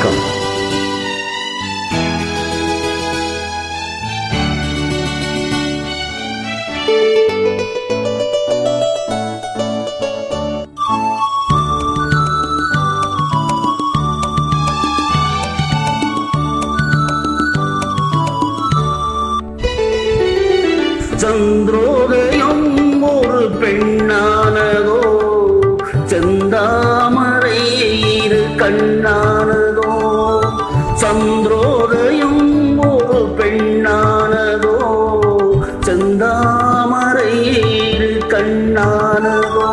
வணக்கம். சந்திரோதயம் ஒரு பெண்ணானதோ, செந்தாமரை இரு கண்ணானதோ. சந்திரோதயம் ஒரு பெண்ணானதோ, செந்தாமரை இரு கண்ணானதோ.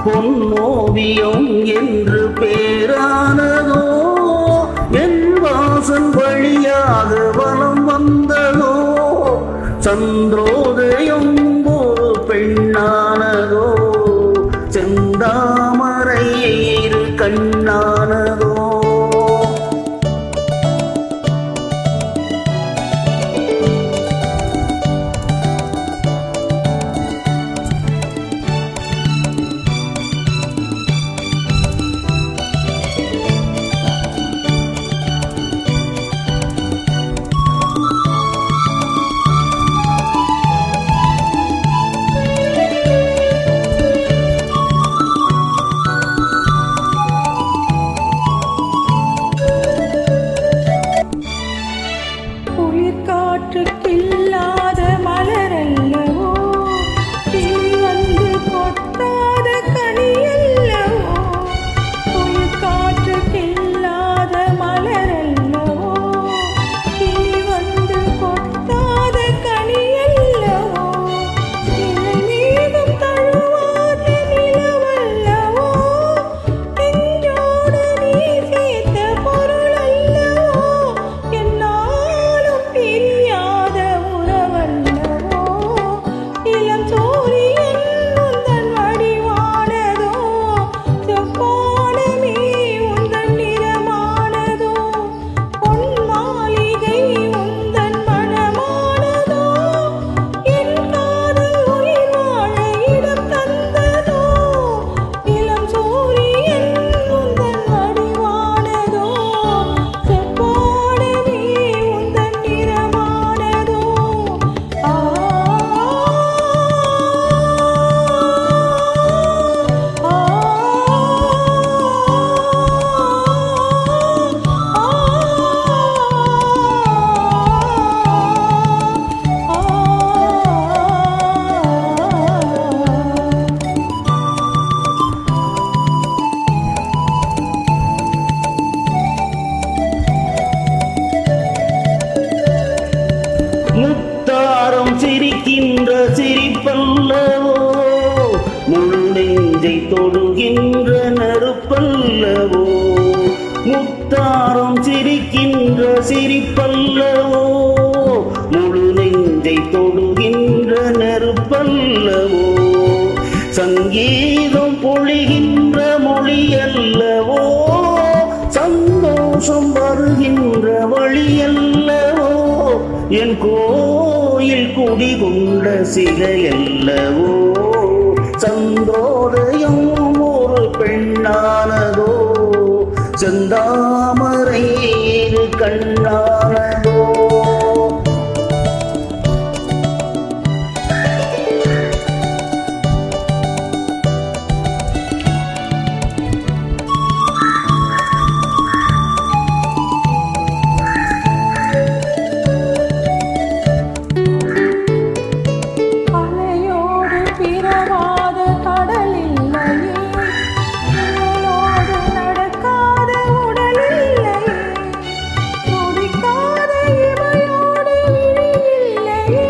பொன்னோவியம் என்று பேரானதோ, என் வாசல் வழியாக வலம் வந்ததோ. சந்திரோதயம் ஒரு பெண்ணானதோ, செந்தாமரை இரு கண்ணானதோ. காற்றுக்கில்லாத மலரல்லவோ, கிளி வந்து கொட்டாத கனியல்லவோ. குளிர் காற்றுக்கில்லாத மலரல்லவோ, கிளி வந்து கொட்டாத கனியல்லவோ. இலை மீதும் தழுவாத நிலவல்லவோ, நெஞ்சோடு நீ சேர்த்த பொருள் அல்லவோ. என்னாலும் பிரியாத உறவல்லவோ, இளம் சூரியன் உந்தன் வடிவானதோ. செவ்வானமே உந்தன் நிறமானதோ, பொன் மாளிகை உந்தன் மனமானதோ. என் காதல் உயிர் வாழ இடம் தந்ததோ, இளம் சூரியன் உந்தன் வடிவானதோ. செவ்வானமே உந்தன் நிறமானதோ. ஆ முத்தாரம் சிரிக்கின்ற சிரிப்பல்லவோ, முழு நெஞ்சை தொடுகின்ற நெருப்பல்லவோ. முத்தாரம் சிரிக்கின்ற சிரிப்பல்லவோ, முழு நெஞ்சை தொடுகின்ற நெருப்பல்லவோ. சங்கீதம் பொழிகின்ற மொழியல்லவோ, சந்தோஷம் வருகின்ற வழியல்லவோ. என் கோயில் குடிகொண்ட சிலையல்லவோ. சந்திரோதயம் ஒரு பெண்ணானதோ, செந்தாமரை இரு கண்ணானதோ. அலையோடு பிறவாத கடல் இல்லையே, நிழலோடு நடக்காத உடல் இல்லையே. துடிக்காத இமையோடு விழி இல்லையே,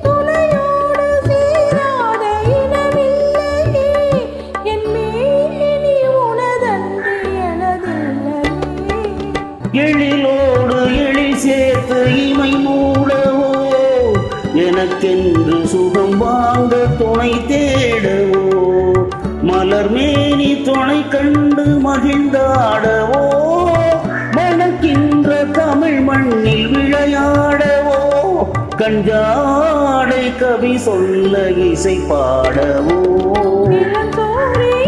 துணையோடு சேராத இனமில்லையே. என் மேனி உனதன்று எனதில்லையே. எழிலோடு எழில் சேர்த்து இமை மூடவோ, எனக்கென்று சுகம் வாங்க துணை தேடவோ. மலர் மேனி துணை கண்டு மகிழ்ந்தாடவோ, மணக்கின்ற தமிழ் மண்ணில் விளையாடவோ. கஞ்சாடை கவி சொல்ல இசை பாடவோ. இளந்தோரே